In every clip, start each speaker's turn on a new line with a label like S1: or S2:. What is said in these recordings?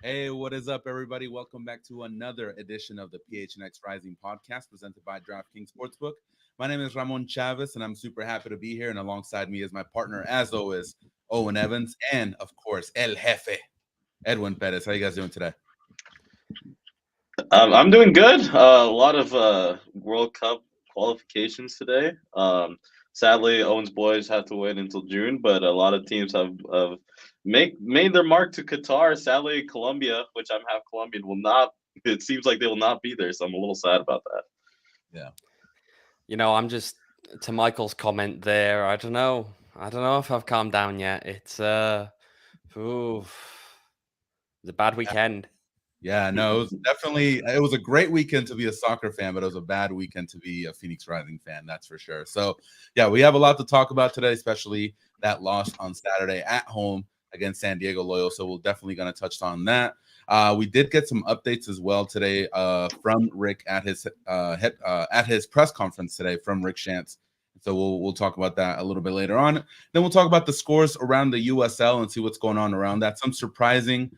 S1: Hey, what is up, everybody? Welcome back to another edition of the PHNX Rising podcast presented by DraftKings Sportsbook. My name is Ramon Chavez, and I'm super happy to be here. And alongside me is my partner, as always, Owen Evans, and of course, El Jefe, Edwin Perez. How you guys doing today?
S2: I'm doing good. A lot of World Cup qualifications today. Sadly, Owen's boys have to wait until June, but a lot of teams have made their mark to Qatar. Sadly, Colombia, which I'm half Colombian, will not. It seems like they will not be there, so I'm a little sad about that.
S1: Yeah.
S3: I'm just to Michael's comment there. I don't know if I've calmed down yet. It's a bad weekend.
S1: Yeah, no, it was a great weekend to be a soccer fan, but it was a bad weekend to be a Phoenix Rising fan, that's for sure. So, yeah, we have a lot to talk about today, especially that loss on Saturday at home against San Diego Loyal. So we're definitely going to touch on that. We did get some updates as well today from Rick at his press conference today from Rick Schantz. So we'll talk about that a little bit later on. Then we'll talk about the scores around the USL and see what's going on around that. Some surprising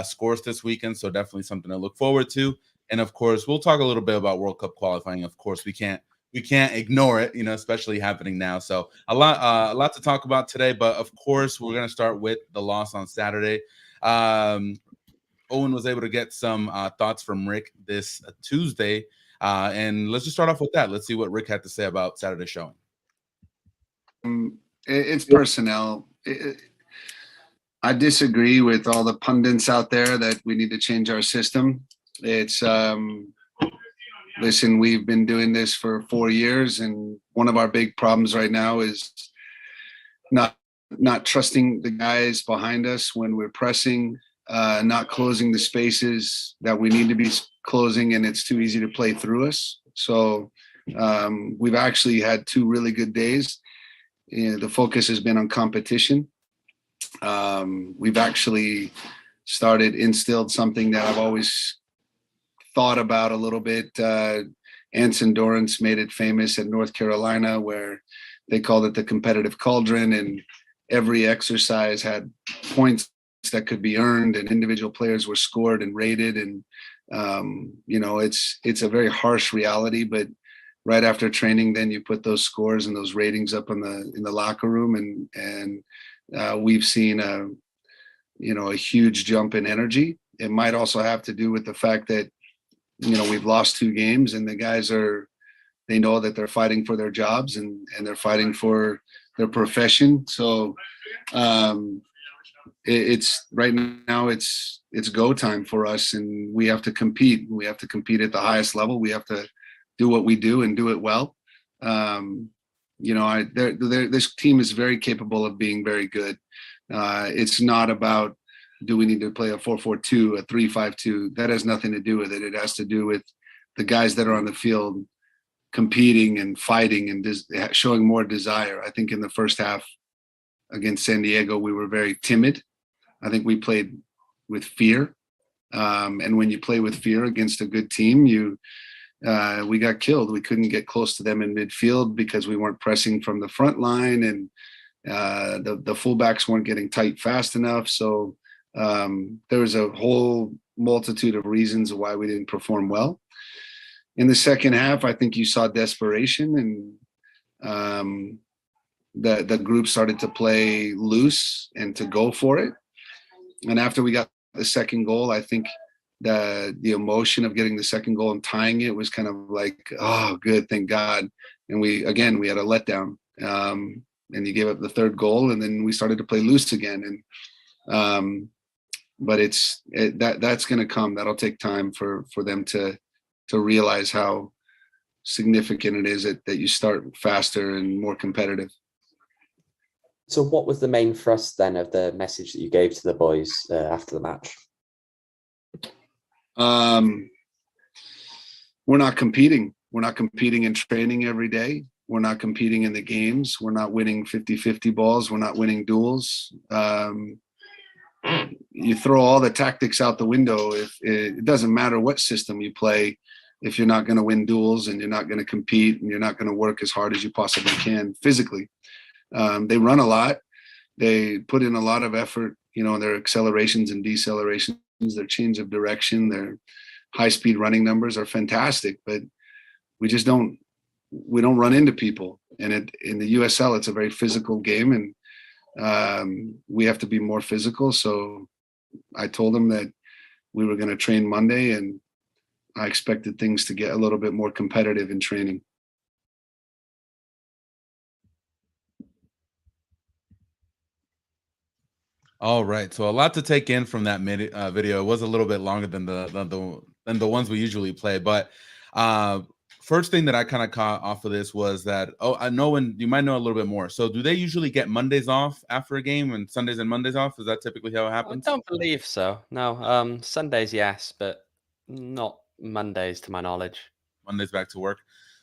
S1: scores this weekend, so definitely something to look forward to. And of course, we'll talk a little bit about World Cup qualifying. Of course, we can't ignore it, especially happening now. So a lot to talk about today. But of course, we're gonna start with the loss on Saturday. Owen was able to get some thoughts from Rick this Tuesday, and let's just start off with that. Let's see what Rick had to say about Saturday's showing.
S4: It's personnel. I disagree with all the pundits out there that we need to change our system. It's listen, we've been doing this for 4 years, and one of our big problems right now is not trusting the guys behind us when we're pressing, not closing the spaces that we need to be closing, and it's too easy to play through us. So we've actually had 2 really good days. The focus has been on competition. We've actually instilled something that I've always thought about a little bit. Anson Dorrance made it famous at North Carolina, where they called it the competitive cauldron, and every exercise had points that could be earned, and individual players were scored and rated. And it's a very harsh reality, but right after training, then you put those scores and those ratings up in the locker room, and we've seen a huge jump in energy. It might also have to do with the fact that we've lost 2 games, and the guys they know that they're fighting for their jobs and they're fighting for their profession. So it's right now it's go time for us, and we have to compete. We have to compete at the highest level. We have to do what we do and do it well. This team is very capable of being very good. It's not about, do we need to play a 4-4-2, a 3-5-2? That has nothing to do with it. It has to do with the guys that are on the field competing and fighting and showing more desire. I think in the first half against San Diego, we were very timid. I think we played with fear. And when you play with fear against a good team, we got killed. We couldn't get close to them in midfield because we weren't pressing from the front line, and the fullbacks weren't getting tight fast enough. So there was a whole multitude of reasons why we didn't perform well. In the second half, I think you saw desperation, and the group started to play loose and to go for it. And after we got the second goal, I think the emotion of getting the second goal and tying it was kind of like, oh, good, thank God. And we had a letdown, and you gave up the third goal, and then we started to play loose again. And but that's going to come. That'll take time for them to realize how significant it is that you start faster and more competitive.
S5: So what was the main thrust then of the message that you gave to the boys after the match?
S4: We're not competing. We're not competing in training every day. We're not competing in the games. We're not winning 50-50 balls. We're not winning duels. You throw all the tactics out the window. If it doesn't matter what system you play, if you're not going to win duels and you're not going to compete and you're not going to work as hard as you possibly can physically. They run a lot. They put in a lot of effort, in their accelerations and decelerations their change of direction, their high-speed running numbers are fantastic, but we don't run into people. And in the USL, it's a very physical game, and we have to be more physical. So I told them that we were going to train Monday, and I expected things to get a little bit more competitive in training.
S1: All right, so a lot to take in from that video. It was a little bit longer than the ones we usually play, but first thing that I kind of caught off of this was that, I know, when you might know a little bit more. So do they usually get Mondays off after a game, and Sundays and Mondays off? Is that typically how it happens?
S3: I don't believe so. No, Sundays, yes, but not Mondays to my knowledge.
S1: Mondays back to work.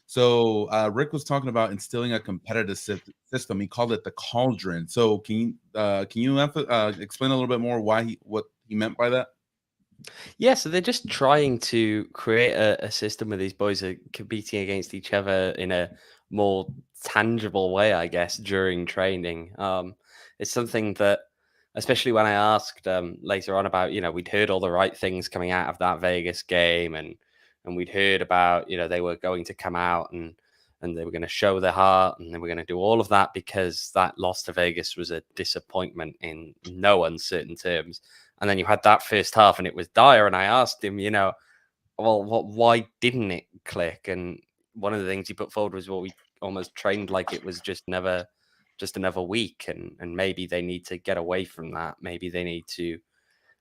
S1: So Rick was talking about instilling a competitive system. He called it the cauldron. So can you explain a little bit more what he meant by that?
S3: Yeah, so they're just trying to create a system where these boys are competing against each other in a more tangible way, I guess, during training. It's something that, especially when I asked later on about, we'd heard all the right things coming out of that Vegas game, and we'd heard about, they were going to come out and they were going to show their heart, and they were going to do all of that, because that loss to Vegas was a disappointment in no uncertain terms. And then you had that first half, and it was dire. And I asked him, why didn't it click? And one of the things he put forward was, well, we almost trained like it was just another week, and maybe they need to get away from that. Maybe they need to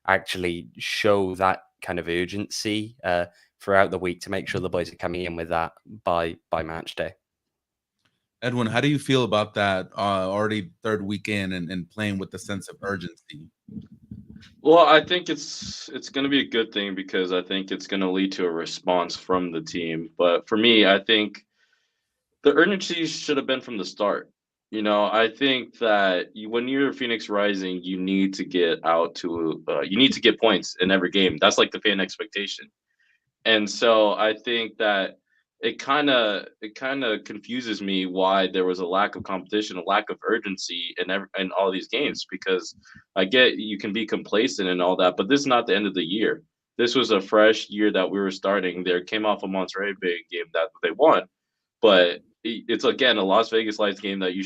S3: actually show that kind of urgency throughout the week to make sure the boys are coming in with that by match day.
S1: Edwin, how do you feel about that already third weekend and playing with the sense of urgency?
S2: Well, I think it's going to be a good thing, because I think it's going to lead to a response from the team. But for me, I think the urgency should have been from the start. I think that when you're Phoenix Rising, you need to get you need to get points in every game. That's like the fan expectation. And so I think that it kind of confuses me why there was a lack of competition, a lack of urgency in all these games, because I get you can be complacent and all that, but this is not the end of the year. This was a fresh year that we were starting. There came off a Monterrey big game that they won, but it's again a Las Vegas Lights game that you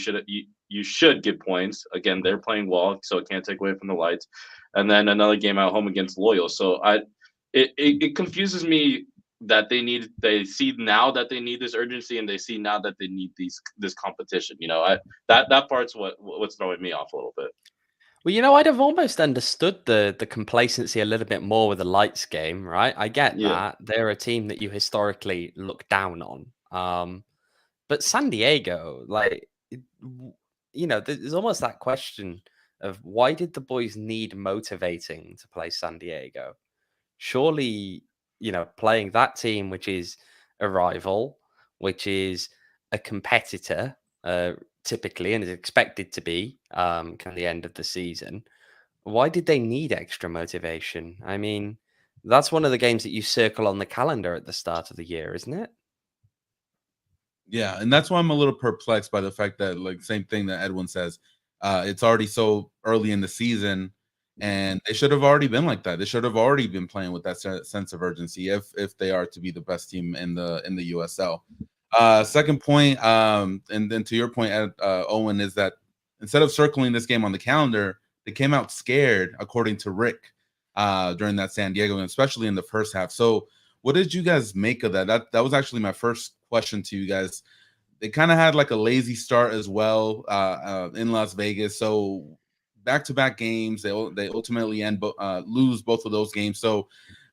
S2: should get points. Again, they're playing well, so it can't take away from the Lights. And then another game at home against Loyal. So it confuses me that they see now that they need this urgency, and they see now that they need this competition. That part's what's throwing me off a little bit.
S3: Well, I'd have almost understood the complacency a little bit more with the Lights game, right? I get that. They're a team that you historically look down on. But San Diego, there's almost that question of, why did the boys need motivating to play San Diego? Surely, playing that team, which is a rival, which is a competitor, typically, and is expected to be come the end of the season, why did they need extra motivation? I mean, that's one of the games that you circle on the calendar at the start of the year, isn't it?
S1: Yeah, and that's why I'm a little perplexed by the fact that, same thing that Edwin says, it's already so early in the season, and they should have already been like that. They should have already been playing with that sense of urgency if they are to be the best team in the USL. Second point, and then to your point, Owen, is that instead of circling this game on the calendar, they came out scared, according to Rick, during that San Diego, and especially in the first half. So what did you guys make of that? That was actually my first question to you guys. They kind of had like a lazy start as well in Las Vegas. So back-to-back games, they ultimately lose both of those games. So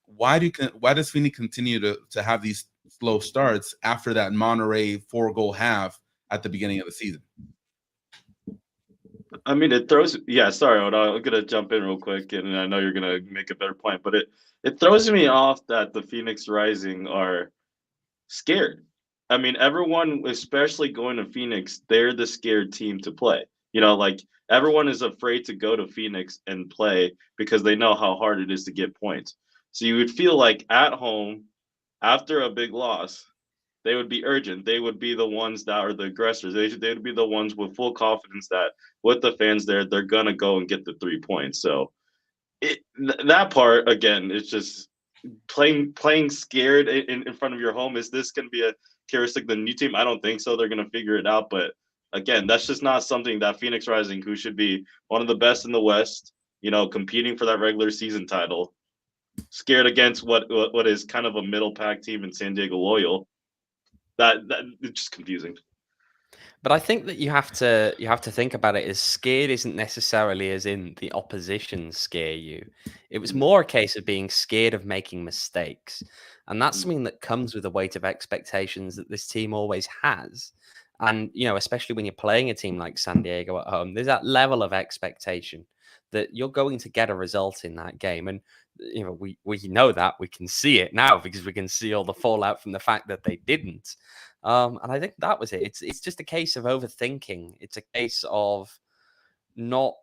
S1: why does Phoenix continue to have these slow starts after that Monterrey 4-goal half at the beginning of the season?
S2: I mean, it throws. Yeah, sorry, I'm gonna jump in real quick, and I know you're gonna make a better point, but it throws me off that the Phoenix Rising are scared. I mean, everyone, especially going to Phoenix, they're the scared team to play. Everyone is afraid to go to Phoenix and play because they know how hard it is to get points. So you would feel like at home, after a big loss, they would be urgent. They would be the ones that are the aggressors. They would be the ones with full confidence that with the fans there, they're going to go and get the 3 points. So that part again, it's just playing scared in front of your home. Is this going to be a characteristic of the new team? I don't think so. They're going to figure it out. But again, that's just not something that Phoenix Rising, who should be one of the best in the West, competing for that regular season title, scared against what is kind of a middle pack team in San Diego Loyal. That it's just confusing.
S3: But I think that you have to think about it as scared isn't necessarily as in the opposition scare you. It was more a case of being scared of making mistakes. And that's something that comes with the weight of expectations that this team always has. And, especially when you're playing a team like San Diego at home, there's that level of expectation that you're going to get a result in that game. And, we know that. We can see it now because we can see all the fallout from the fact that they didn't. And I think that was it. It's just a case of overthinking. It's a case of not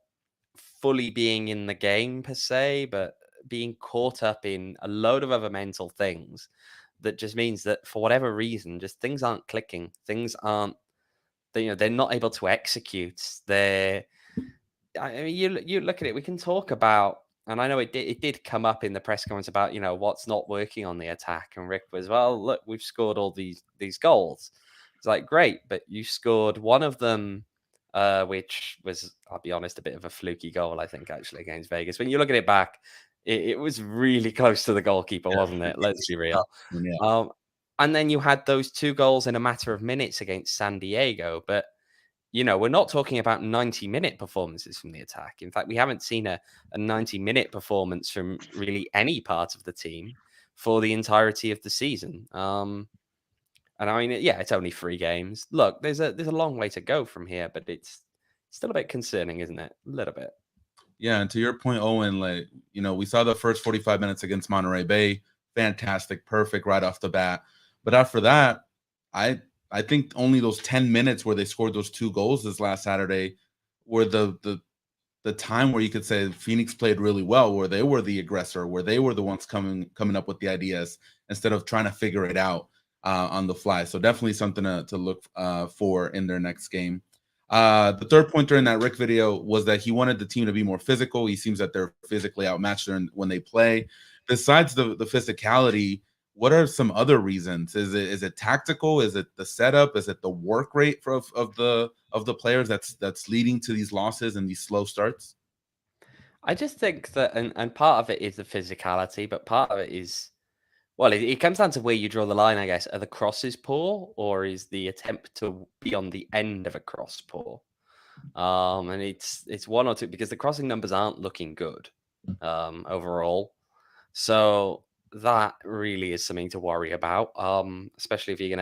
S3: fully being in the game per se, but being caught up in a load of other mental things that just means that for whatever reason, just things aren't clicking. Things aren't, they're not able to execute. You look at it, we can talk about, and I know it did come up in the press conference about, what's not working on the attack. And Rick was, well, look, we've scored all these goals. It's like, great, but you scored one of them, which was, I'll be honest, a bit of a fluky goal, I think, actually, against Vegas. When you look at it back, it was really close to the goalkeeper, wasn't it? Let's be real.
S1: Yeah.
S3: And then you had those 2 goals in a matter of minutes against San Diego, but we're not talking about 90-minute performances from the attack. In fact, we haven't seen a 90-minute performance from really any part of the team for the entirety of the season. And I mean, yeah, it's only 3 games. Look, there's a long way to go from here, but it's still a bit concerning, isn't it? A little bit.
S1: Yeah, and to your point, Owen, we saw the first 45 minutes against Monterey Bay. Fantastic, perfect right off the bat. But after that, I think only those 10 minutes where they scored those 2 goals this last Saturday were the time where you could say Phoenix played really well, where they were the aggressor, where they were the ones coming up with the ideas instead of trying to figure it out on the fly. So definitely something to look for in their next game. The third point during that Rick video was that he wanted the team to be more physical. He seems that they're physically outmatched when they play. Besides the physicality, what are some other reasons? Is it tactical? Is it the setup? Is it the work rate of the players that's leading to these losses and these slow starts?
S3: I just think that, and part of it is the physicality, but part of it is, well, it comes down to where you draw the line, I guess. Are the crosses poor, or is the attempt to be on the end of a cross poor? And it's one or two, because the crossing numbers aren't looking good overall. So that really is something to worry about, especially if you're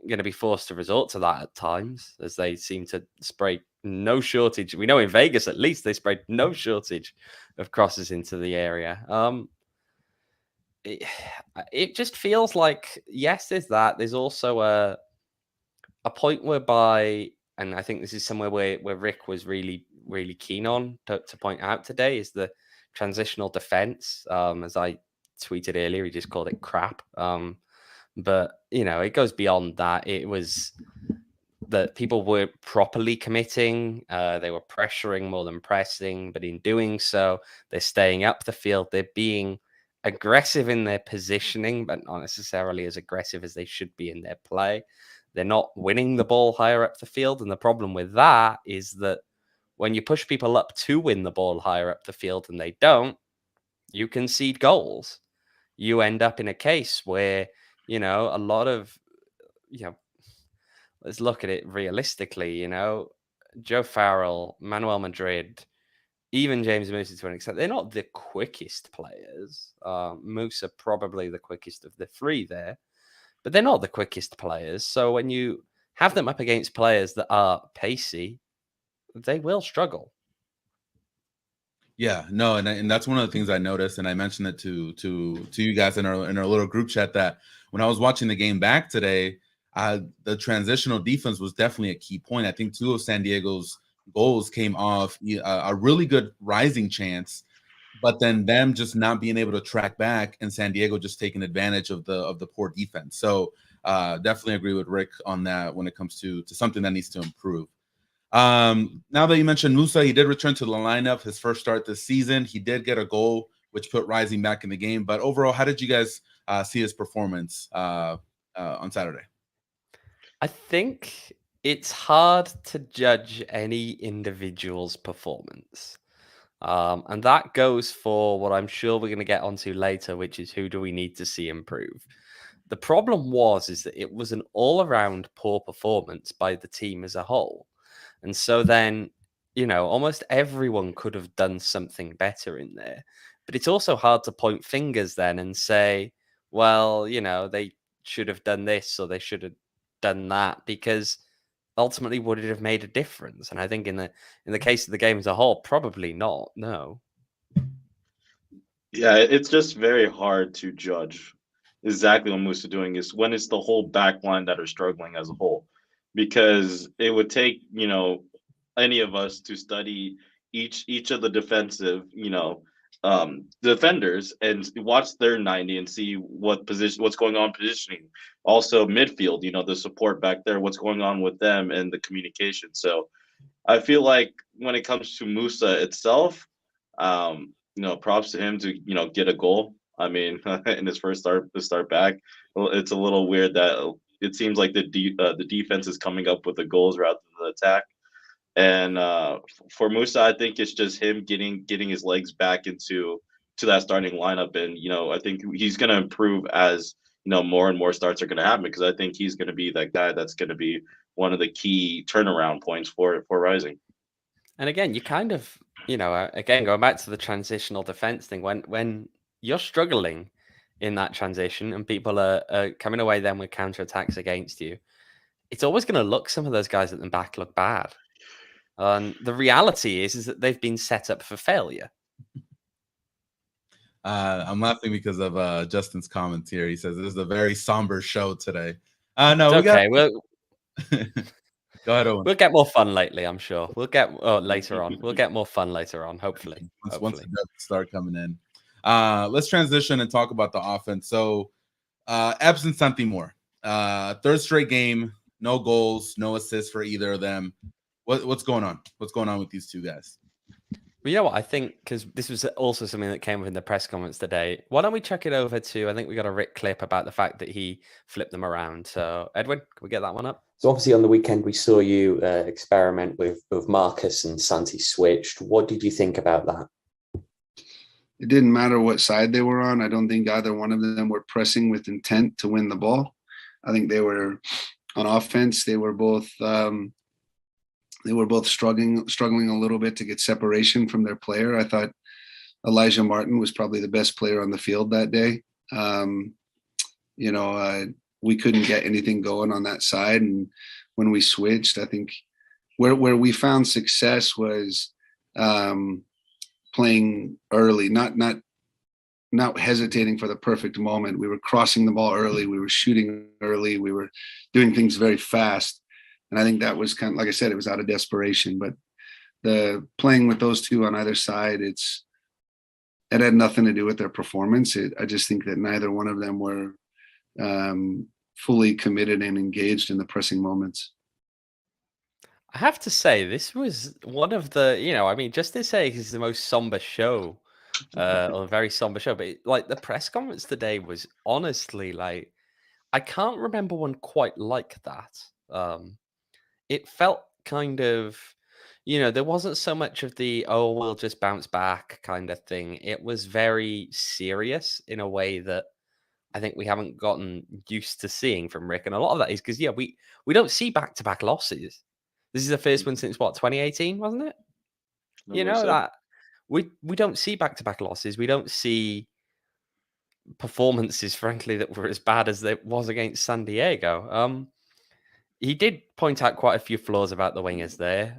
S3: gonna be forced to resort to that at times, as they seem to spray no shortage. We know in Vegas, at least, they sprayed no shortage of crosses into the area. It just feels like, yes, there's that. There's also a point whereby, and I think this is somewhere where Rick was really, really keen on to point out today, is the transitional defense. As I tweeted earlier, he just called it crap. But it goes beyond that. It was that people were properly committing. They were pressuring more than pressing, but in doing so, they're staying up the field. They're being aggressive in their positioning, but not necessarily as aggressive as they should be in their play. They're not winning the ball higher up the field. And the problem with that is that when you push people up to win the ball higher up the field and they don't, you concede goals. You end up in a case where, a lot of, let's look at it realistically, Joe Farrell, Manuel Madrid, even James Musa to an extent, they're not the quickest players. Musa probably the quickest of the 3 there, but they're not the quickest players. So when you have them up against players that are pacey, they will struggle.
S1: Yeah, no, and that's one of the things I noticed, and I mentioned it to you guys in our little group chat, that when I was watching the game back today, the transitional defense was definitely a key point. I think 2 of San Diego's goals came off a really good rising chance, but then them just not being able to track back, and San Diego just taking advantage of the poor defense. So definitely agree with Rick on that when it comes to something that needs to improve. Now that you mentioned Musa, he did return to the lineup, his first start this season. He did get a goal, which put Rising back in the game. But overall, how did you guys see his performance on Saturday?
S3: I think it's hard to judge any individual's performance. And that goes for what I'm sure we're going to get onto later, which is who do we need to see improve. The problem is that it was an all-around poor performance by the team as a whole. And so then, almost everyone could have done something better in there. But it's also hard to point fingers then and say, well, they should have done this or they should have done that, because ultimately would it have made a difference? And I think in the case of the game as a whole, probably not. No.
S2: Yeah, it's just very hard to judge exactly what Moose is doing is when it's the whole back line that are struggling as a whole. Because it would take, any of us to study each of the defensive, defenders and watch their 90 and see what's going on positioning. Also midfield, the support back there, what's going on with them and the communication. So I feel like when it comes to Musa itself, props to him to, get a goal. I mean, in his first start back, it's a little weird that it seems like the defense is coming up with the goals rather than the attack. And for Musa, I think it's just him getting his legs back to that starting lineup, and I think he's going to improve as more and more starts are going to happen, because I think he's going to be that guy that's going to be one of the key turnaround points for Rising.
S3: And again, you kind of, again, going back to the transitional defense thing, when you're struggling in that transition and people are coming away then with counterattacks against you, it's always going to look, some of those guys at the back look bad. And the reality is that they've been set up for failure.
S1: I'm laughing because of Justin's comments here. He says this is a very somber show today. No,
S3: it's okay. We'll
S1: go ahead, Owen.
S3: We'll get more fun lately, I'm sure. We'll get later on. We'll get more fun later on, hopefully.
S1: Once the depth start coming in. Let's transition and talk about the offense. So, Epps and Santi Moore. Third straight game, no goals, no assists for either of them. What's going on? What's going on with these two guys?
S3: Well, you know what? I think, because this was also something that came up in the press conference today, why don't we check it over to, I think we got a Rick clip about the fact that he flipped them around. So, Edwin, can we get that one up?
S5: So obviously on the weekend, we saw you experiment with Marcus and Santi switched. What did you think about that?
S4: It didn't matter what side they were on. I don't think either one of them were pressing with intent to win the ball. I think they were on offense. They were both struggling a little bit to get separation from their player. I thought Elijah Martin was probably the best player on the field that day. We couldn't get anything going on that side. And when we switched, I think where we found success was playing early, not hesitating for the perfect moment. We were crossing the ball early. We were shooting early. We were doing things very fast. And I think that was kind of, like I said, it was out of desperation. But the playing with those two on either side, it had nothing to do with their performance. I just think that neither one of them were fully committed and engaged in the pressing moments.
S3: I have to say, this was one of the, just to say it's the most somber show, or a very somber show, but the press conference today was honestly I can't remember one quite like that. It felt kind of, there wasn't so much of the, oh, we'll just bounce back kind of thing. It was very serious in a way that I think we haven't gotten used to seeing from Rick. And a lot of that is because, we don't see back-to-back losses. This is the first one since, 2018, wasn't it? That we don't see back-to-back losses. We don't see performances, frankly, that were as bad as it was against San Diego. He did point out quite a few flaws about the wingers there.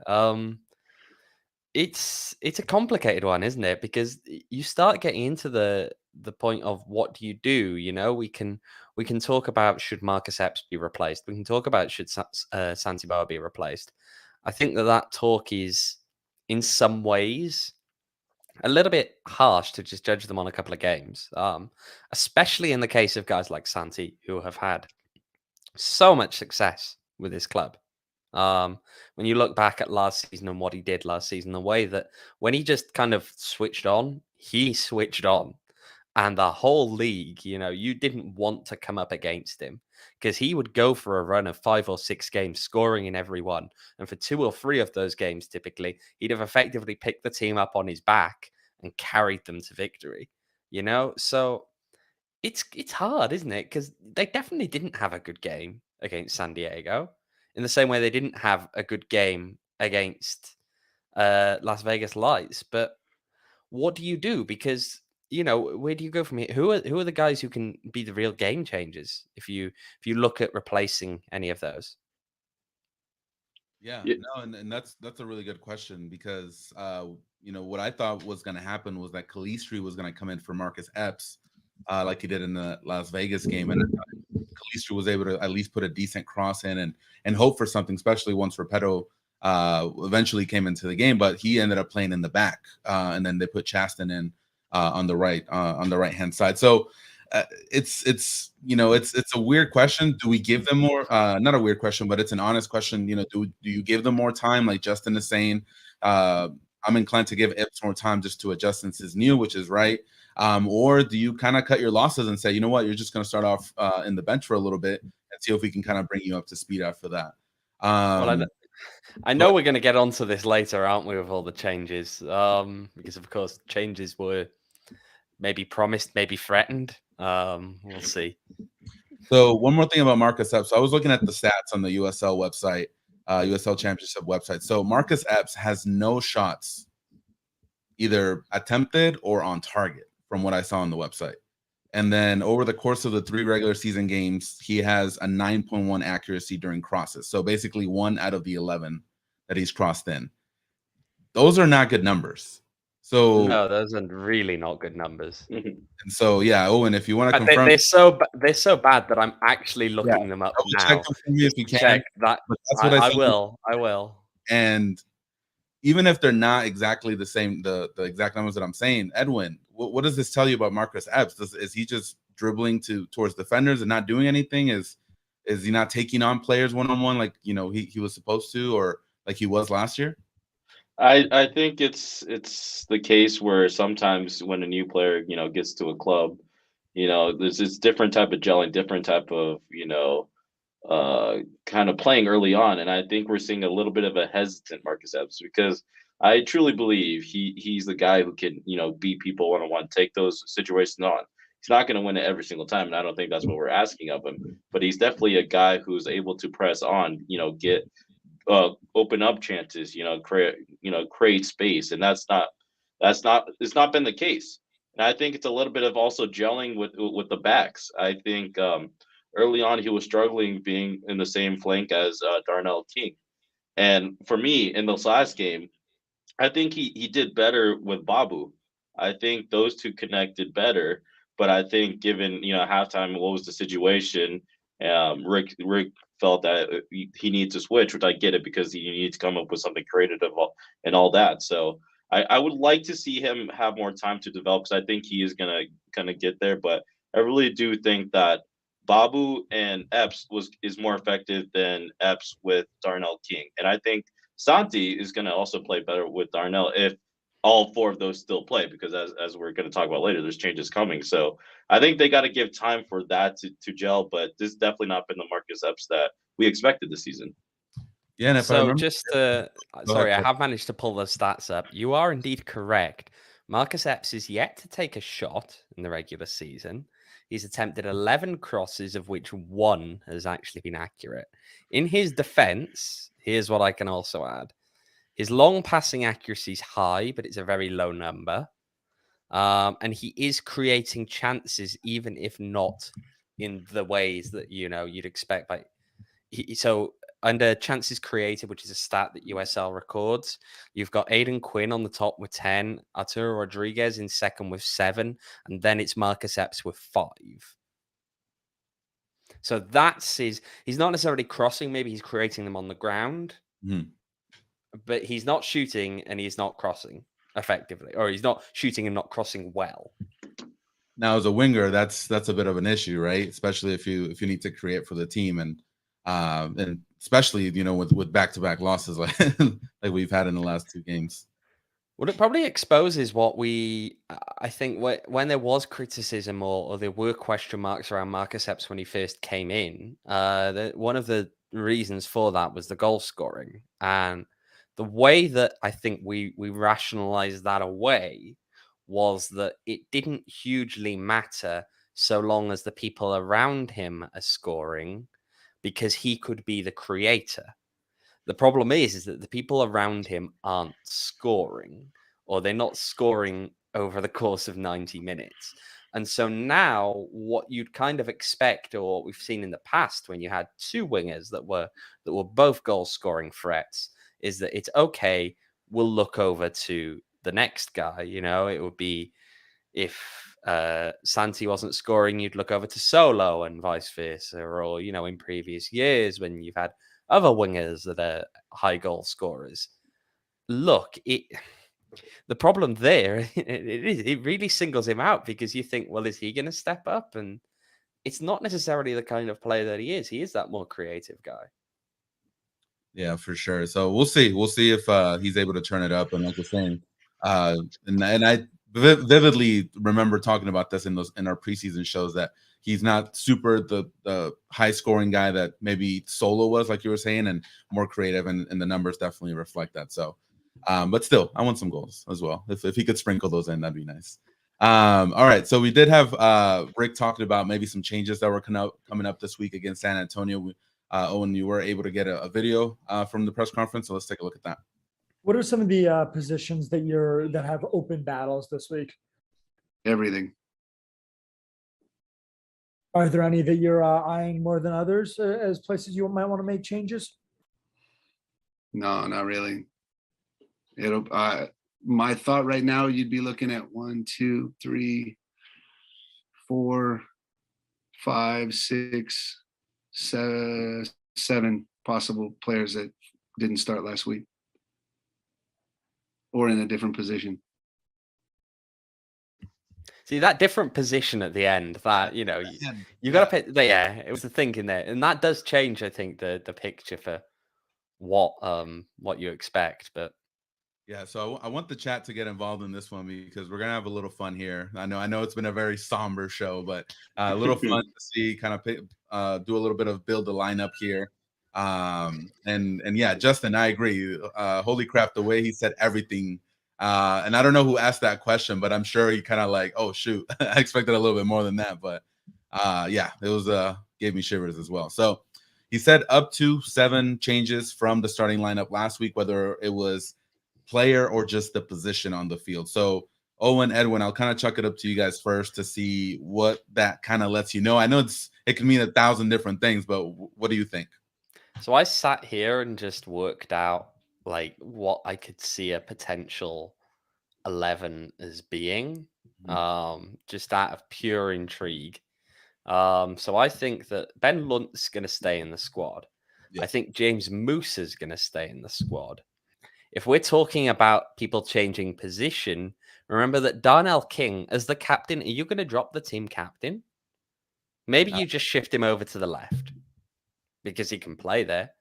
S3: It's a complicated one, isn't it? Because you start getting into the point of what do you do? We can talk about should Marcus Epps be replaced. We can talk about should Santi Moore be replaced. I think that talk is in some ways a little bit harsh to just judge them on a couple of games, especially in the case of guys like Santi, who have had so much success with his club. When you look back at last season and what he did last season, the way that when he just kind of switched on, he switched on. And the whole league, you didn't want to come up against him because he would go for a run of 5 or 6 games, scoring in every one. And for 2 or 3 of those games, typically, he'd have effectively picked the team up on his back and carried them to victory. So it's hard, isn't it? Because they definitely didn't have a good game against San Diego, in the same way they didn't have a good game against Las Vegas Lights. But what do you do? Because where do you go from here? Who are the guys who can be the real game changers if you look at replacing any of those?
S1: Yeah,
S2: Yeah.
S1: no, and that's a really good question because what I thought was going to happen was that Calistri was going to come in for Marcus Epps, like he did in the Las Vegas game, and Calistri was able to at least put a decent cross in and hope for something, especially once Repetto eventually came into the game, but he ended up playing in the back, and then they put Chasten in on the right hand side. So it's a weird question. Do we give them more? Not a weird question, but it's an honest question. Do you give them more time? Like Justin is saying, I'm inclined to give Ipps more time just to adjust since he's new, which is right. Or do you kind of cut your losses and say, you know what, you're just going to start off in the bench for a little bit and see if we can kind of bring you up to speed after that.
S3: Well, I know we're going to get onto this later, aren't we, with all the changes? Because of course, changes were maybe promised, maybe threatened. We'll see.
S1: So one more thing about Marcus Epps. So I was looking at the stats on the USL website, USL Championship website. So Marcus Epps has no shots either attempted or on target from what I saw on the website. And then over the course of the 3 regular season games, he has a 9.1 accuracy during crosses. So basically 1 out of the 11 that he's crossed in. Those are not good numbers. So
S3: no, those are really not good numbers.
S1: And so yeah, Owen, if you want to confirm,
S3: they're so bad that I'm actually looking them up now.
S1: Check them for me if you can.
S3: Check that.
S1: That's what
S3: I will.
S1: And even if they're not exactly the same, the exact numbers that I'm saying, Edwin, what does this tell you about Marcus Epps? Is he just dribbling towards defenders and not doing anything? Is he not taking on players one-on-one like he was supposed to, or like he was last year?
S2: I think it's the case where sometimes when a new player gets to a club, there's this different type of gelling, different type of kind of playing early on, and I think we're seeing a little bit of a hesitant Marcus Epps because I truly believe he's the guy who can beat people one-on-one, take those situations on. He's not going to win it every single time, and I don't think that's what we're asking of him. But he's definitely a guy who's able to press on, get open up chances, create space, and it's not been the case. And I think it's a little bit of also gelling with the backs. I think early on he was struggling being in the same flank as Darnell King, and for me in this last game, I think he did better with Babu. I think those two connected better, but I think given halftime, what was the situation? Rick felt that he needs to switch, which I get it because he needs to come up with something creative and all that. So I would like to see him have more time to develop because I think he is gonna kind of get there. But I really do think that Babu and Epps is more effective than Epps with Darnell King, and I think Santi is going to also play better with Darnell if all 4 of those still play, because as we're going to talk about later, there's changes coming. So I think they got to give time for that to gel, but this definitely not been the Marcus Epps that we expected this season.
S1: Yeah, and if I remember,
S3: sorry, I have managed to pull the stats up. You are indeed correct. Marcus Epps is yet to take a shot in the regular season. He's attempted 11 crosses, of which 1 has actually been accurate. In his defense, here's what I can also add. His long passing accuracy is high, but it's a very low number. And he is creating chances, even if not in the ways that, you'd expect. So under chances created, which is a stat that USL records, you've got Aiden Quinn on the top with 10, Arturo Rodriguez in second with 7, and then it's Marcus Epps with 5. So he's not necessarily crossing, maybe he's creating them on the ground, but he's not shooting and he's not crossing effectively, or he's not shooting and not crossing well.
S1: Now, as a winger, that's a bit of an issue, right? Especially if you need to create for the team, and especially with back-to-back losses like we've had in the last 2 games.
S3: Well, it probably exposes what I think when there was criticism or there were question marks around Marcus Epps when he first came in. One of the reasons for that was the goal scoring, and the way that I think we rationalized that away was that it didn't hugely matter so long as the people around him are scoring, because he could be the creator. The problem is that the people around him aren't scoring, or they're not scoring over the course of 90 minutes. And so now what you'd kind of expect, or what we've seen in the past when you had 2 wingers that were both goal scoring threats, is that it's okay, we'll look over to the next guy. It would be if Santi wasn't scoring, you'd look over to Solo and vice versa, or in previous years when you've had other wingers that are high goal scorers. Look, the problem there, it really singles him out, because you think, well, is he going to step up? And it's not necessarily the kind of player that he is. He is that more creative guy.
S1: Yeah, for sure. So we'll see. We'll see if he's able to turn it up. And like you're saying, and I vividly remember talking about this in our preseason shows, that he's not super the high scoring guy that maybe Solo was, like you were saying, and more creative, and the numbers definitely reflect that. So, but still, I want some goals as well. If he could sprinkle those in, that'd be nice. All right, so we did have Rick talking about maybe some changes that were coming up this week against San Antonio. Owen, you were able to get a video from the press conference, so let's take a look at that.
S6: What are some of the positions that have open battles this week?
S4: Everything.
S6: Are there any that you're eyeing more than others as places you might want to make changes?
S4: No, not really. My thought right now, you'd be looking at 1, 2, 3, 4, 5, 6, 7 possible players that didn't start last week, or in a different position.
S3: See, that different position at the end, that you got to pick. Yeah, it was the thinking there, and that does change, I think, the picture for what you expect. But
S1: yeah, so I want the chat to get involved in this one, because we're gonna have a little fun here. I know it's been a very somber show, but a little fun to see, kind of do a little bit of build the lineup here. And yeah, Justin, I agree. Holy crap, the way he said everything. And I don't know who asked that question, but I'm sure he kind of like, oh shoot, I expected a little bit more than that. But yeah, it was gave me shivers as well. So he said up to 7 changes from the starting lineup last week, whether it was player or just the position on the field. So Owen, Edwin, I'll kind of chuck it up to you guys first to see what that kind of lets you know. I know it can mean 1,000 different things, but what do you think?
S3: So I sat here and just worked out like what I could see a potential 11 as being, just out of pure intrigue. So I think that Ben Lunt's going to stay in the squad. Yeah. I think James Moose's going to stay in the squad. If we're talking about people changing position, remember that Darnell King, as the captain, are you going to drop the team captain? Maybe you just shift him over to the left, because he can play there.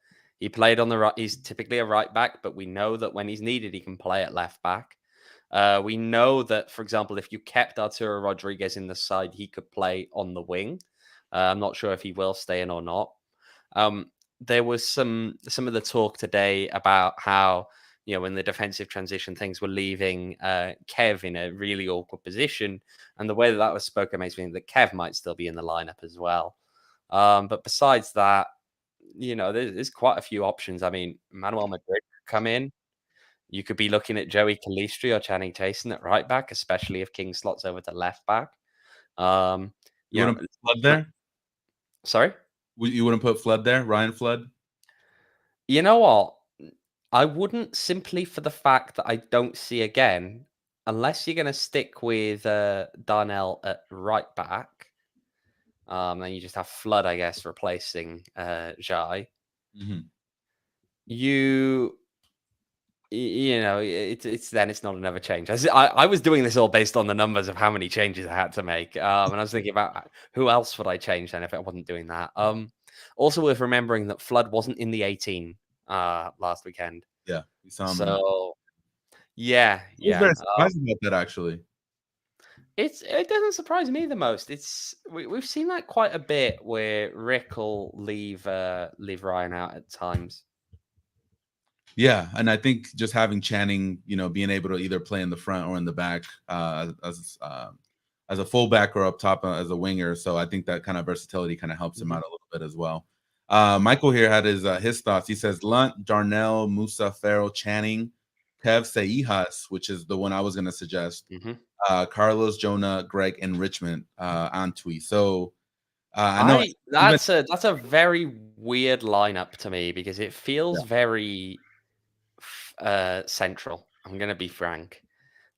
S3: He played on the right. He's typically a right back, but we know that when he's needed, he can play at left back. We know that, for example, if you kept Arturo Rodriguez in the side, he could play on the wing. I'm not sure if he will stay in or not. There was some of the talk today about how, in the defensive transition, things were leaving Kev in a really awkward position. And the way that was spoken makes me think that Kev might still be in the lineup as well. But besides that, there's quite a few options. I mean, Manuel Madrid could come in. You could be looking at Joey Calistri or Channing Jason at right back, especially if King slots over to left back.
S1: You wouldn't put Flood there?
S3: Sorry?
S1: You wouldn't put Flood there? Ryan Flood?
S3: You know what? I wouldn't, simply for the fact that I don't see, again, unless you're going to stick with Darnell at right back, then you just have Flood, I guess, replacing Jai.
S1: Mm-hmm.
S3: It's not another change. I was doing this all based on the numbers of how many changes I had to make, and I was thinking about who else would I change then if I wasn't doing that. Also worth remembering that Flood wasn't in the 18 last weekend.
S1: Yeah, we saw him.
S3: So yeah,
S1: I was very surprised about that, actually.
S3: It doesn't surprise me the most. We've seen that quite a bit where Rick will leave Ryan out at times.
S1: Yeah, and I think just having Channing, being able to either play in the front or in the back as a fullback or up top as a winger, so I think that kind of versatility kind of helps him out a little bit as well. Michael here had his thoughts. He says Lunt, Darnell, Musa, Farrell, Channing, Kev, Seijas, which is the one I was going to suggest. Carlos, Jonah, Greg, and Richmond Antwi. So I know
S3: that's a very weird lineup to me because it feels very central. I'm going to be frank.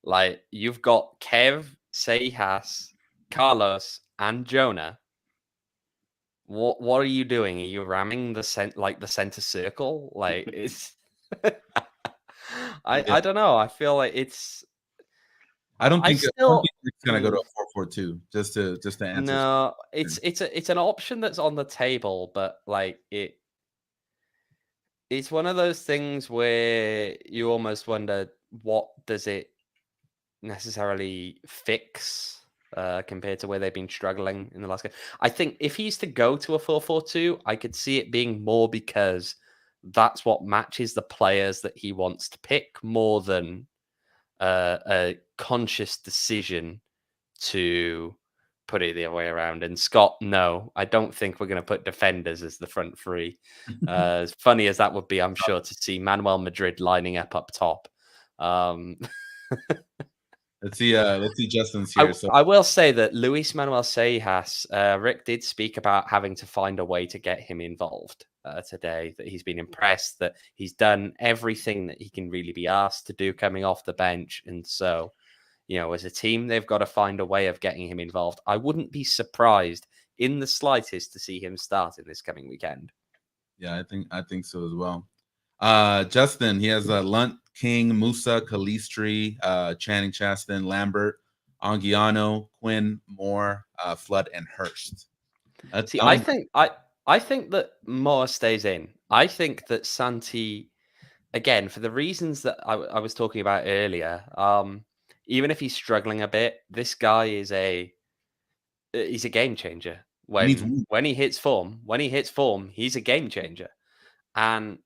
S3: Like, you've got Kev, Seijas, Carlos, and Jonah. What are you doing? Are you ramming the center circle? Like, it's I don't know. I feel like it's.
S1: I don't think it's gonna go to a 4-4-2 just to answer.
S3: No, it's an option that's on the table, but like it's one of those things where you almost wonder, what does it necessarily fix compared to where they've been struggling in the last game. I think if he's to go to a 4-4-2, I could see it being more because that's what matches the players that he wants to pick more than a conscious decision to put it the other way around. And Scott, no, I don't think we're going to put defenders as the front three. As funny as that would be, I'm sure, to see Manuel Madrid lining up top.
S1: Let's see Justin's here.
S3: I will say that Luis Manuel Seijas, Rick did speak about having to find a way to get him involved today, that he's been impressed, that he's done everything that he can really be asked to do coming off the bench. And so, as a team, they've got to find a way of getting him involved. I wouldn't be surprised in the slightest to see him start in this coming weekend.
S1: Yeah, I think so as well. Justin, he has Lunt, King, Musa, Calistri, Channing, Chaston, Lambert, Anguiano, Quinn, Moore, Flood, and Hurst.
S3: I think that Moore stays in. I think that Santi, again, for the reasons that I was talking about earlier, even if he's struggling a bit, this guy is he's a game changer. When he hits form, he's a game changer. And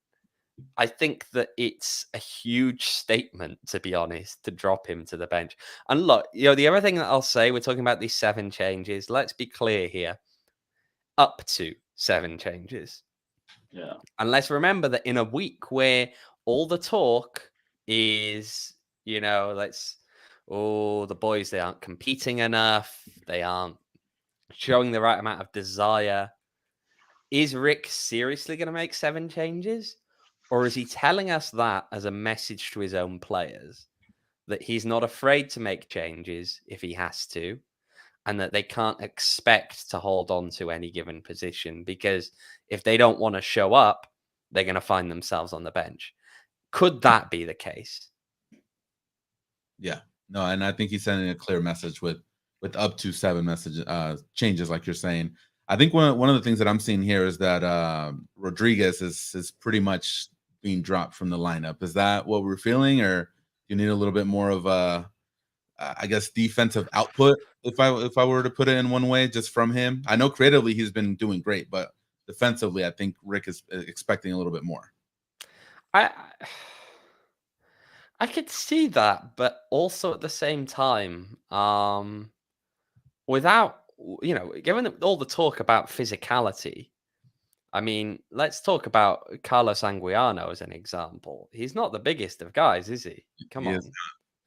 S3: I think that it's a huge statement, to be honest, to drop him to the bench. And look, the other thing that I'll say, we're talking about these 7 changes. Let's be clear here. Up to 7 changes.
S2: Yeah.
S3: And let's remember that in a week where all the talk is, the boys, they aren't competing enough. They aren't showing the right amount of desire. Is Rick seriously going to make 7 changes? Or is he telling us that as a message to his own players, that he's not afraid to make changes if he has to, and that they can't expect to hold on to any given position, because if they don't want to show up, they're going to find themselves on the bench? Could that be the case?
S1: Yeah. No, and I think he's sending a clear message with up to 7 changes, like you're saying. I think one of the things that I'm seeing here is that Rodriguez is pretty much being dropped from the lineup. Is that what we're feeling, or do you need a little bit more of I guess, defensive output, if I were to put it in one way, just from him? I know creatively he's been doing great, but defensively, I think Rick is expecting a little bit more.
S3: I could see that, but also at the same time, without, given all the talk about physicality, I mean, let's talk about Carlos Anguiano as an example. He's not the biggest of guys, is he? Come on.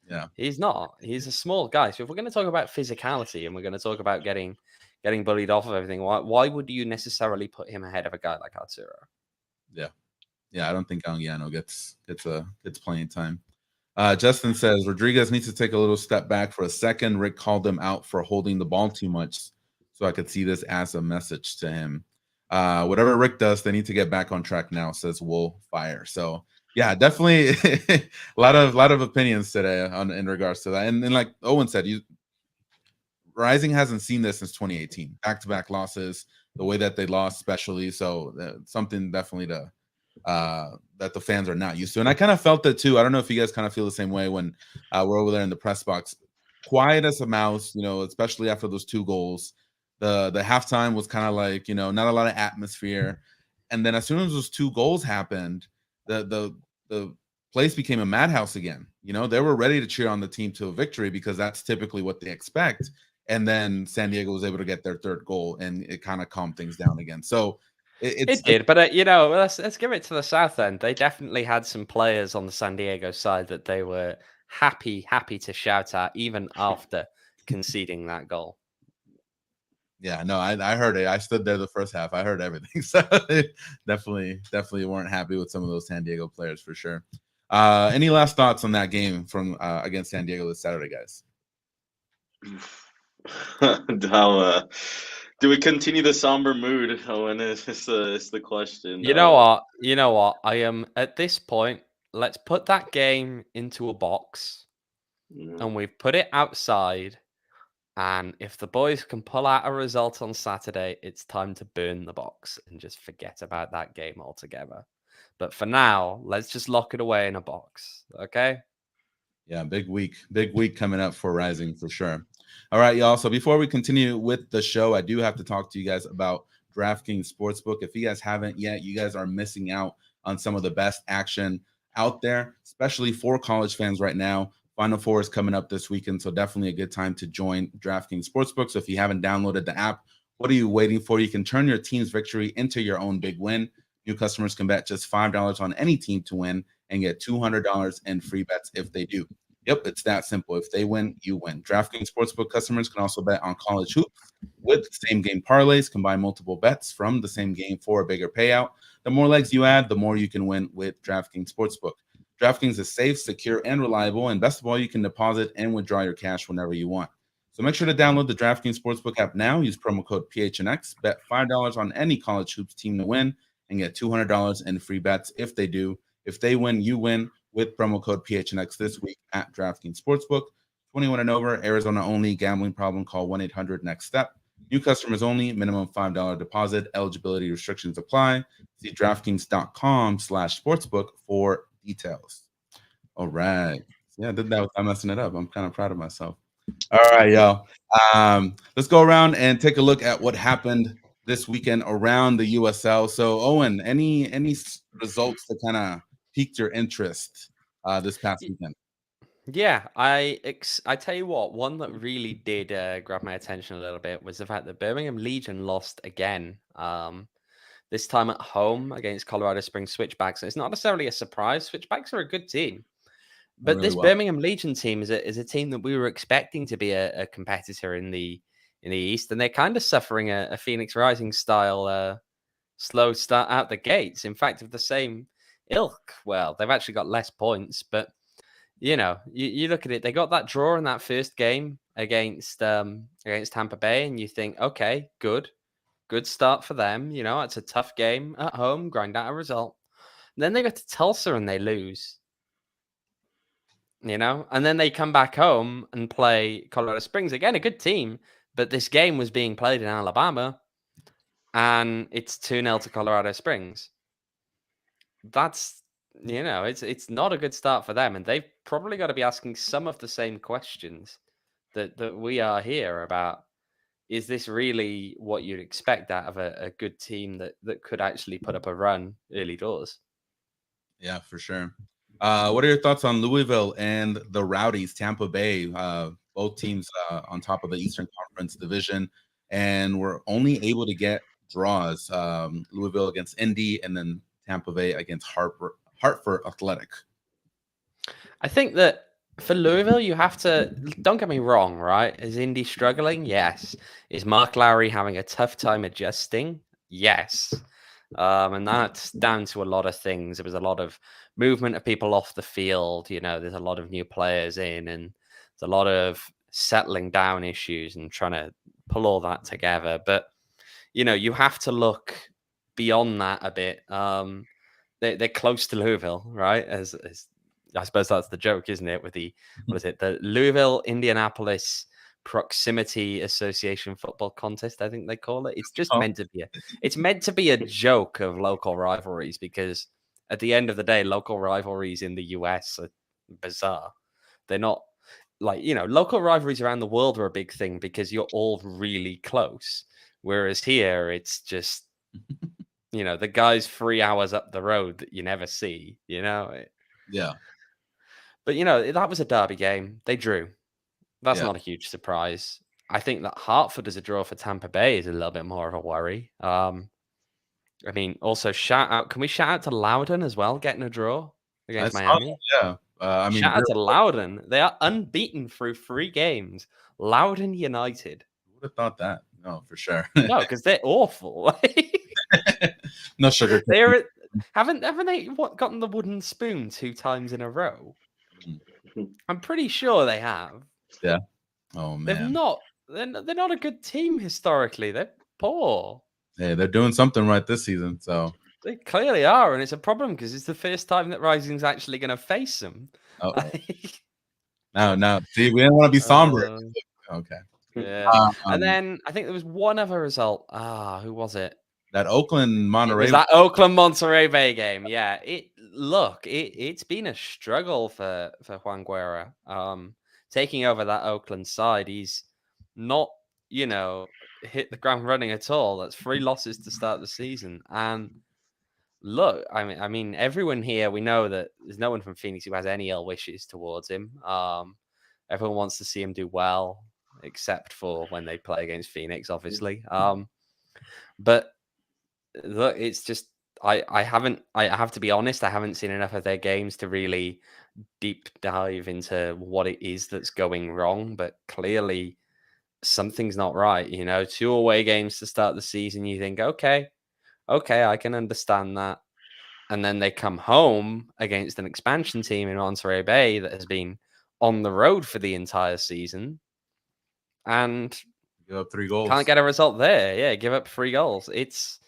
S1: Yeah.
S3: He's not. He's a small guy. So if we're going to talk about physicality and we're going to talk about getting bullied off of everything, why would you necessarily put him ahead of a guy like Arturo?
S1: Yeah. I don't think Anguiano gets playing time. Justin says Rodriguez needs to take a little step back for a second. Rick called him out for holding the ball too much, so I could see this as a message to him. Whatever Rick does, they need to get back on track now, says Wool Fire. So yeah, definitely a lot of opinions today in regards to that. And like Owen said, Rising hasn't seen this since 2018. Back-to-back losses. the way that they lost, especially. So something definitely to that the fans are not used to. And I kind of felt that too. I don't know if you guys kind of feel the same way when we're over there in the press box. Quiet as a mouse, especially after those 2 goals. The halftime was kind of like, not a lot of atmosphere. And then as soon as those 2 goals happened, the place became a madhouse again. They were ready to cheer on the team to a victory because that's typically what they expect. And then San Diego was able to get their 3rd goal, and it kind of calmed things down again. So
S3: it did, but let's give it to the South End. They definitely had some players on the San Diego side that they were happy to shout at even after conceding that goal.
S1: Yeah, no, I heard it. I stood there the first half. I heard everything. So definitely weren't happy with some of those San Diego players for sure. Any last thoughts on that game from against San Diego this Saturday, guys?
S2: How do we continue the somber mood? Owen, is the question.
S3: You know what? I am at this point. Let's put that game into a box, and we've put it outside. And if the boys can pull out a result on Saturday, it's time to burn the box and just forget about that game altogether. But for now, let's just lock it away in a box. Okay?
S1: Yeah, big week coming up for Rising for sure. All right, y'all. So before we continue with the show, I do have to talk to you guys about DraftKings Sportsbook. If you guys haven't yet, you guys are missing out on some of the best action out there, especially for college fans right now. Final Four is coming up this weekend, so definitely a good time to join DraftKings Sportsbook. So if you haven't downloaded the app, what are you waiting for? You can turn your team's victory into your own big win. New customers can bet just $5 on any team to win and get $200 in free bets if they do. Yep, it's that simple. If they win, you win. DraftKings Sportsbook customers can also bet on college hoops with same-game parlays. Combine multiple bets from the same game for a bigger payout. The more legs you add, the more you can win with DraftKings Sportsbook. DraftKings is safe, secure, and reliable, and best of all, you can deposit and withdraw your cash whenever you want. So make sure to download the DraftKings Sportsbook app now. Use promo code PHNX. Bet $5 on any college hoops team to win and get $200 in free bets if they do. If they win, you win with promo code PHNX this week at DraftKings Sportsbook. 21 and over, Arizona only. Gambling problem, call 1-800-NEXT-STEP. New customers only. Minimum $5 deposit. Eligibility restrictions apply. See DraftKings.com/sportsbook for details. All right. Yeah, I did that without messing it up. I'm kind of proud of myself. All right, y'all. Let's go around and take a look at what happened this weekend around the USL. So, Owen, any results that kind of piqued your interest this past weekend?
S3: Yeah, I tell you what, one that really did grab my attention a little bit was the fact that Birmingham Legion lost again. This time at home against Colorado Springs Switchbacks. It's not necessarily a surprise. Switchbacks are a good team. But
S1: Really
S3: this
S1: well.
S3: Birmingham Legion team is a team that we were expecting to be a competitor in the East, and they're kind of suffering a Phoenix Rising style slow start out the gates. In fact, of the same ilk. Well, they've actually got less points, but you look at it. They got that draw in that first game against Tampa Bay, and you think, okay, good start for them. It's a tough game at home, grind out a result. And then they go to Tulsa and they lose. And then they come back home and play Colorado Springs. Again, a good team, but this game was being played in Alabama, and it's 2-0 to Colorado Springs. That's, it's not a good start for them, and they've probably got to be asking some of the same questions that we are here about. Is this really what you'd expect out of a good team that could actually put up a run early doors?
S1: Yeah, for sure. What are your thoughts on Louisville and the Rowdies, Tampa Bay? Both teams on top of the Eastern Conference division, and were only able to get draws. Louisville against Indy, and then Tampa Bay against Hartford Athletic.
S3: I think that for Louisville, you have to, don't get me wrong, right? Is Indy struggling? Yes. Is Mark Lowry having a tough time adjusting? Yes. And that's down to a lot of things. There was a lot of movement of people off the field. There's a lot of new players in, and there's a lot of settling down issues and trying to pull all that together. But, you have to look beyond that a bit. They're close to Louisville, right? As I suppose that's the joke, isn't it? With the Louisville, Indianapolis proximity association football contest, I think they call it. It's just
S1: Oh.
S3: meant to be a joke of local rivalries, because at the end of the day, local rivalries in the US are bizarre. They're not like, local rivalries around the world are a big thing because you're all really close. Whereas here, it's just, the guy's 3 hours up the road that you never see,
S1: Yeah.
S3: But, that was a derby game. They drew. That's not a huge surprise. I think that Hartford as a draw for Tampa Bay is a little bit more of a worry. I mean, also can we shout out to Loudoun as well, getting a draw against Miami?
S1: Yeah. I mean,
S3: shout out to Loudoun. They are unbeaten through 3 games. Loudoun United.
S1: Who would have thought that? No, for sure.
S3: No, because they're awful.
S1: No sugar.
S3: Haven't they gotten the wooden spoon 2 times in a row? I'm pretty sure they have.
S1: Yeah. Oh man.
S3: They're not a good team historically. They're poor.
S1: Hey, they're doing something right this season, so
S3: They clearly are, and it's a problem because it's the first time that Rising's actually going to face them.
S1: Now, see, we didn't want to be somber. Okay.
S3: Yeah. And then I think there was one other result. Who was it?
S1: That Oakland Monterey.
S3: It was that Oakland Monterey Bay game. Yeah. It's been a struggle for Juan Guerra. Taking over that Oakland side. He's not, hit the ground running at all. That's 3 losses to start the season. And look, I mean, everyone here, we know that there's no one from Phoenix who has any ill wishes towards him. Everyone wants to see him do well, except for when they play against Phoenix, obviously. But look, it's just I have to be honest, I haven't seen enough of their games to really deep dive into what it is that's going wrong. But clearly, something's not right. 2 away games to start the season. You think, okay, I can understand that. And then they come home against an expansion team in Monterey Bay that has been on the road for the entire season and
S1: give up 3 goals.
S3: Can't get a result there. Yeah, give up 3 goals. It's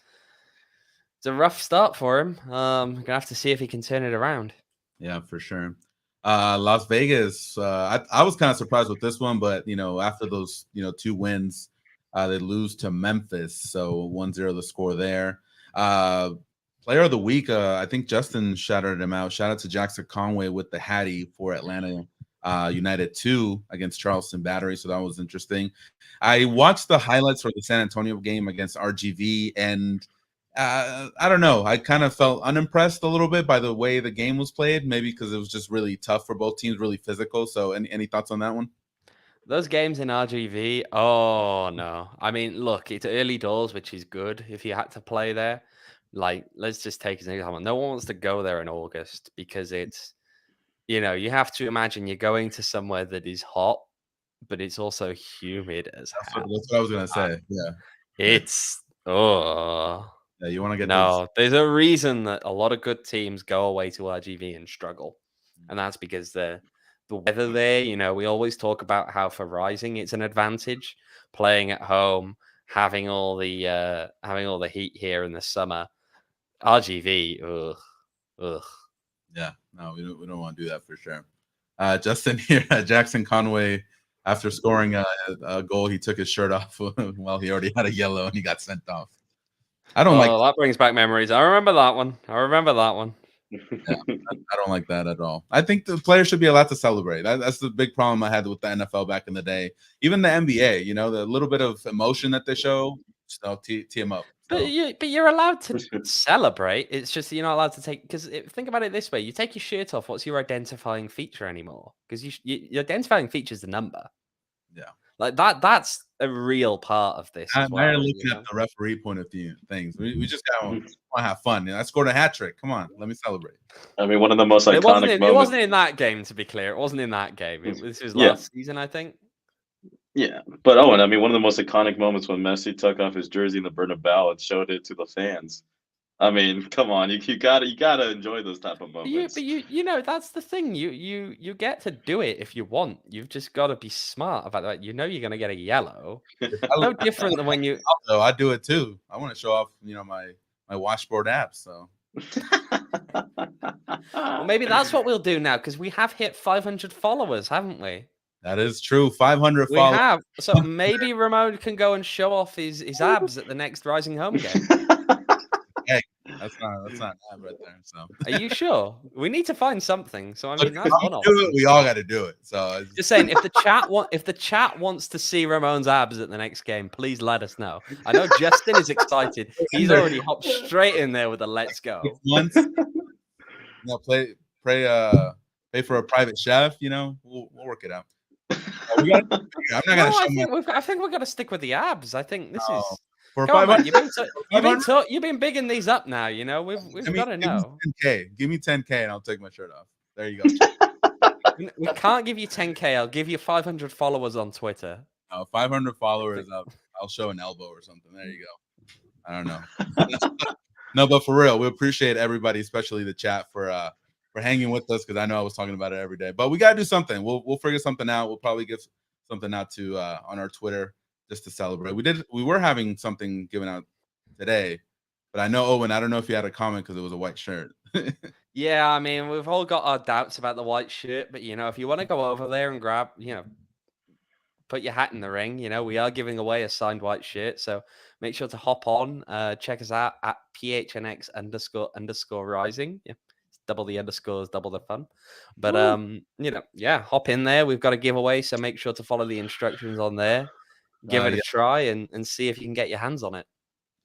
S3: a rough start for him. Gonna have to see if he can turn it around.
S1: Yeah, for sure. Las Vegas, I was kind of surprised with this one, but after those 2 wins, they lose to Memphis, so 1-0 the score there. Player of the week, I think Justin shouted him out. Shout out to Jackson Conway with the Hattie for Atlanta United 2 against Charleston Battery, so that was interesting. I watched the highlights for the San Antonio game against RGV, and I don't know. I kind of felt unimpressed a little bit by the way the game was played, maybe because it was just really tough for both teams, really physical. So any thoughts on that one?
S3: Those games in RGV, oh no. I mean, look, it's early doors, which is good if you had to play there. Like, let's just take as an example. No one wants to go there in August because it's, you have to imagine you're going to somewhere that is hot, but it's also humid as hell.
S1: That's what I was going to say. Yeah.
S3: It's,
S1: yeah, you want to get
S3: there's a reason that a lot of good teams go away to RGV and struggle. And that's because the weather there, we always talk about how for Rising it's an advantage playing at home, having all the heat here in the summer. RGV, ugh.
S1: Yeah, no, we don't want to do that for sure. Justin here, Jackson Conway, after scoring a goal, he took his shirt off while he already had a yellow and he got sent off. I don't like
S3: that. Brings back memories. I remember that one.
S1: Yeah, I don't like that at all. I think the players should be allowed to celebrate. That's the big problem I had with the NFL back in the day. Even the NBA, the little bit of emotion that they show, tee them up. So.
S3: But you're allowed to celebrate. It's just you're not allowed to take, because think about it this way: you take your shirt off. What's your identifying feature anymore? Because your identifying feature is the number.
S1: Yeah,
S3: like that's a real part of this.
S1: I'm looking at the referee point of view things. We just want to have fun. I scored a hat trick. Come on, let me celebrate.
S2: I mean, one of the most iconic moments.
S3: It wasn't in that game, to be clear. It wasn't in that game. This was last season, I think.
S2: Yeah, but Owen, I mean, one of the most iconic moments when Messi took off his jersey in the Bernabeu and showed it to the fans. I mean, come on, you gotta enjoy those type of moments.
S3: But you that's the thing. You get to do it if you want. You've just got to be smart about that. You're gonna get a yellow. No different than when you.
S1: I do it too. I want to show off, my washboard apps. So.
S3: Well, maybe that's what we'll do now because we have hit 500 followers, haven't we?
S1: That is true. 500
S3: We
S1: followers.
S3: have. So maybe Ramon can go and show off his abs at the next Rising Home game.
S1: Hey, that's not bad right there. So
S3: Are you sure? We need to find something. So I
S1: look,
S3: mean,
S1: if
S3: that's
S1: I'm
S3: one
S1: doing
S3: option.
S1: it, we all got to do it. So it's-
S3: Just saying, if the chat wants to see Ramon's abs at the next game, please let us know. I know Justin is excited. He's already hopped straight in there with a let's go.
S1: 6 months. Pay for a private chef. We'll work it out. I'm not gonna show
S3: I think we've got to stick with the abs. I think this is.
S1: for
S3: Come on, man.
S1: 500.
S3: You've been bigging these up now. We've got to know.
S1: Give me 10K and I'll take my shirt off. There you go.
S3: We can't give you 10K. I'll give you 500 followers on Twitter.
S1: 500 followers. I'll show an elbow or something. There you go. I don't know. No, but for real, we appreciate everybody, especially the chat, for hanging with us, because I know I was talking about it every day. But we gotta do something. We'll figure something out. We'll probably give something out to on our Twitter just to celebrate. We were having something given out today, but I know, Owen, I don't know if you had a comment because it was a white shirt.
S3: Yeah, I mean, we've all got our doubts about the white shirt, but if you want to go over there and grab, put your hat in the ring. We are giving away a signed white shirt, so make sure to hop on, check us out at PHNX _ rising. Yeah, double the underscores, double the fun. But hop in there. We've got a giveaway, so make sure to follow the instructions on there. Give it a try and see if you can get your hands on it.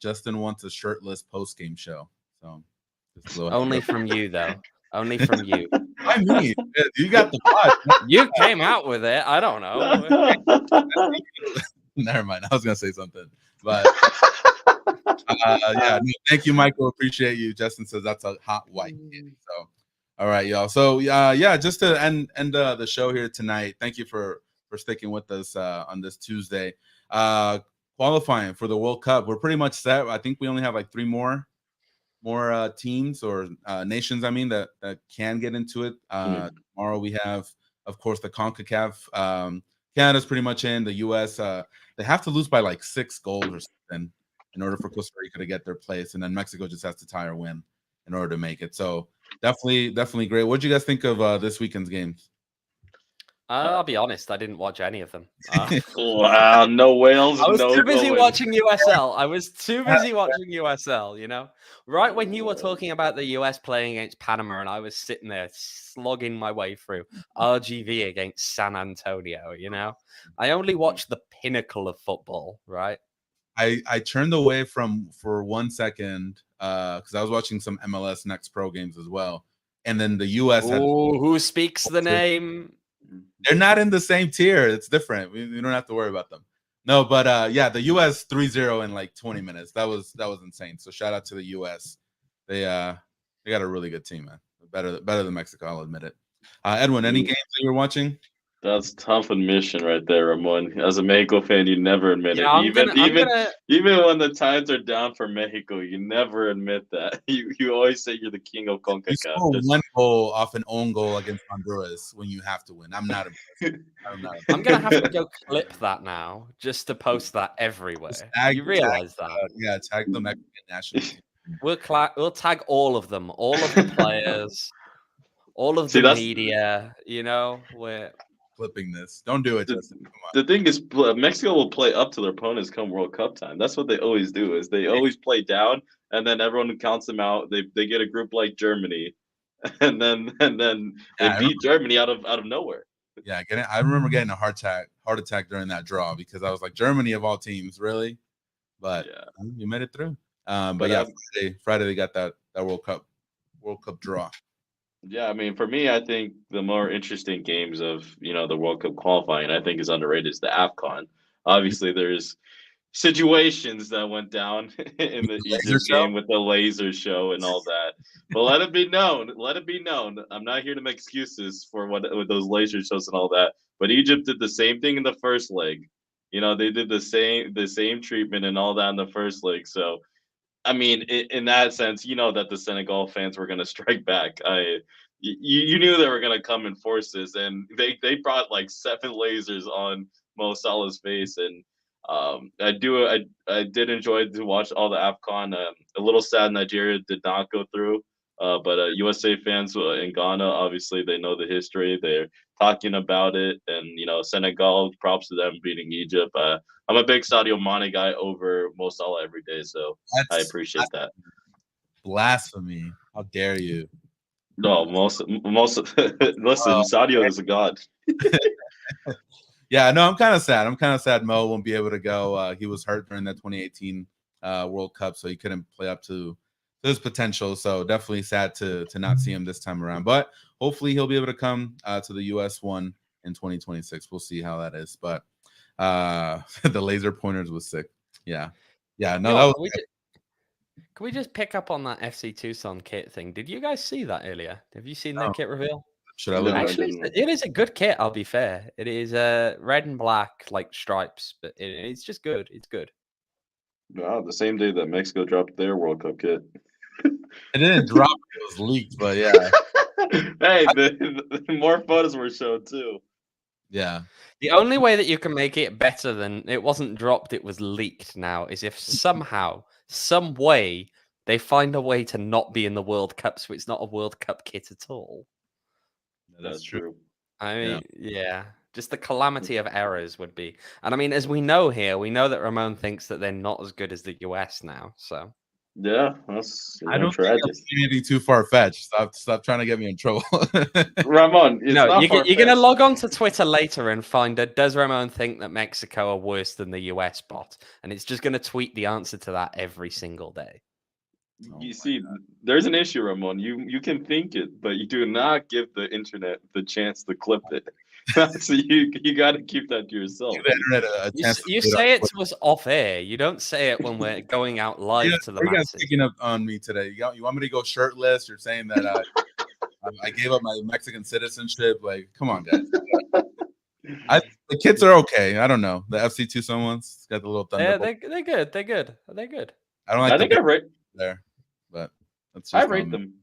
S1: Justin wants a shirtless post-game show, so
S3: only from you though. Only from you.
S1: I mean, you got the pot.
S3: You came out with it. I don't know.
S1: Never mind. I was gonna say something, but thank you, Michael. Appreciate you. Justin says that's a hot white. So, all right, y'all. So, just to end the show here tonight. Thank you for sticking with us on this Tuesday. Qualifying for the World Cup, we're pretty much set. I think we only have like 3 more teams or nations, that can get into it. Tomorrow we have, of course, the CONCACAF. Canada's pretty much in. The U.S. They have to lose by like 6 goals or something in order for Costa Rica to get their place, and then Mexico just has to tie or win in order to make it. So definitely great. What did you guys think of this weekend's games?
S3: I'll be honest, I didn't watch any of them.
S2: Wow, no Wales.
S3: I was
S2: no
S3: too busy
S2: going.
S3: watching USL. Right when you were talking about the US playing against Panama, and I was sitting there slogging my way through RGV against San Antonio. I only watched the pinnacle of football. Right.
S1: I turned away for 1 second because I was watching some MLS Next Pro games as well, and then the US had
S3: who speaks the name.
S1: They're not in the same tier. It's different. We don't have to worry about them. No, but the US 3-0 in like 20 minutes. That was insane. So shout out to the US. They got a really good team, man. Better than Mexico, I'll admit it. Edwin, any games that you were watching?
S2: That's tough admission right there, Ramon. As a Mexico fan, you never admit it. Even when the tides are down for Mexico, you never admit that. You always say you're the king of CONCACAF.
S1: You score 1 goal off an own goal against Honduras when you have to win. I'm not impressed.
S3: I'm gonna have to go clip that now just to post that everywhere. You realize that?
S1: Tag the Mexican national team.
S3: We'll tag all of them, all of the players, all of the media. We're
S1: flipping this. Don't do it, Justin. Come on.
S2: The thing is, Mexico will play up to their opponents come World Cup time. That's what they always do. Is they always play down, and then everyone counts them out. They get a group like Germany, and then they beat Germany out of nowhere.
S1: Yeah, I remember getting a heart attack during that draw because I was like, Germany of all teams, really? But you made it through. But Friday they got that World Cup draw.
S2: Yeah, I mean, for me, I think the more interesting games of the World Cup qualifying, I think, is underrated is the AFCON. Obviously, there's situations that went down in the Egypt game with the laser show and all that. But let it be known. I'm not here to make excuses for with those laser shows and all that. But Egypt did the same thing in the first leg. They did the same treatment and all that in the first leg. So, I mean, in that sense, that the Senegal fans were going to strike back. You knew they were going to come in forces, and they brought like 7 lasers on Mo Salah's face, and I did enjoy to watch all the AFCON. A little sad Nigeria did not go through, But USA fans in Ghana, obviously, they know the history. They're talking about it, and Senegal, props to them beating Egypt. I'm a big Sadio Mane guy over Mo Salah every day, so I appreciate that.
S1: Blasphemy! How dare you?
S2: No, most listen, Sadio is a god.
S1: Yeah, no, I'm kind of sad. I'm kind of sad Mo won't be able to go. He was hurt during that 2018 World Cup, so he couldn't play up to his potential. So definitely sad to not see him this time around. But hopefully he'll be able to come to the US one in 2026. We'll see how that is. But the laser pointers was sick. Yeah. No, that was.
S3: Can we just pick up on that FC Tucson kit thing? Did you guys see that earlier? Have you seen that kit reveal?
S1: Should I look?
S3: Actually, it is a good kit. I'll be fair. It is red and black, like stripes, but it's just good. It's good.
S2: Wow, the same day that Mexico dropped their World Cup kit.
S1: It didn't drop; it was leaked. But yeah,
S2: hey, the more photos were shown too.
S1: Yeah.
S3: The only way that you can make it better than it wasn't dropped, it was leaked now, is if somehow, some way, they find a way to not be in the World Cup, so it's not a World Cup kit at all.
S2: That's true.
S3: I mean, yeah. Just the calamity of errors would be. And I mean, as we know here, we know that Ramon thinks that they're not as good as the US now, so.
S2: Yeah, that's
S1: I don't
S2: tragic.
S1: think I'm anything too far-fetched. Stop trying to get me in trouble.
S2: Ramon,
S3: no, you're going to log on to Twitter later and find out, does Ramon think that Mexico are worse than the US bot? And it's just going to tweet the answer to that every single day.
S2: You see, there's an issue, Ramon. You can think it, but you do not give the internet the chance to clip it. So you got to keep that to yourself.
S3: You say it to us off air. You don't say it when we're going out live to the masses.
S1: You guys picking up on me today. You want me to go shirtless? You're saying that I gave up my Mexican citizenship. Like, come on, guys. The kids are okay. I don't know. The FC Tucson ones got the little thunder.
S3: Yeah, they're good. They're good. They're good.
S1: I don't like.
S2: I think I rate
S1: there, but that's
S2: I rate them.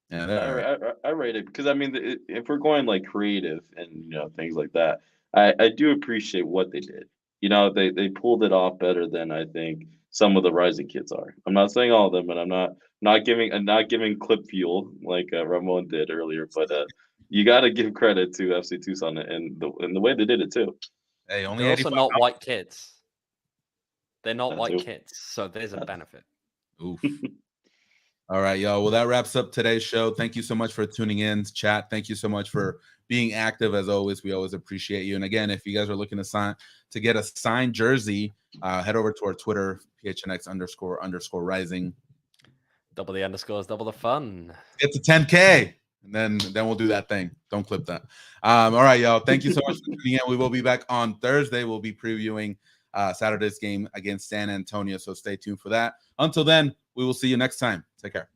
S1: Yeah,
S2: I rate it because I mean, if we're going like creative and things like that, I do appreciate what they did. They pulled it off better than I think some of the rising kids are. I'm not saying all of them, and I'm not giving clip fuel like Ramon did earlier, but you got to give credit to FC Tucson and the way they did it too.
S1: Hey, only
S3: they're also not white kids. They're not white kids, so there's a benefit.
S1: Oof. All right, y'all. Well, that wraps up today's show. Thank you so much for tuning in, chat. Thank you so much for being active as always. We always appreciate you. And again, if you guys are looking to get a signed jersey, head over to our Twitter, PHNX__rising.
S3: Double the underscores, double the fun.
S1: Get to 10K, and then we'll do that thing. Don't clip that. All right, y'all. Thank you so much for tuning in. We will be back on Thursday. We'll be previewing Saturday's game against San Antonio, so stay tuned for that. Until then, we will see you next time. Take care.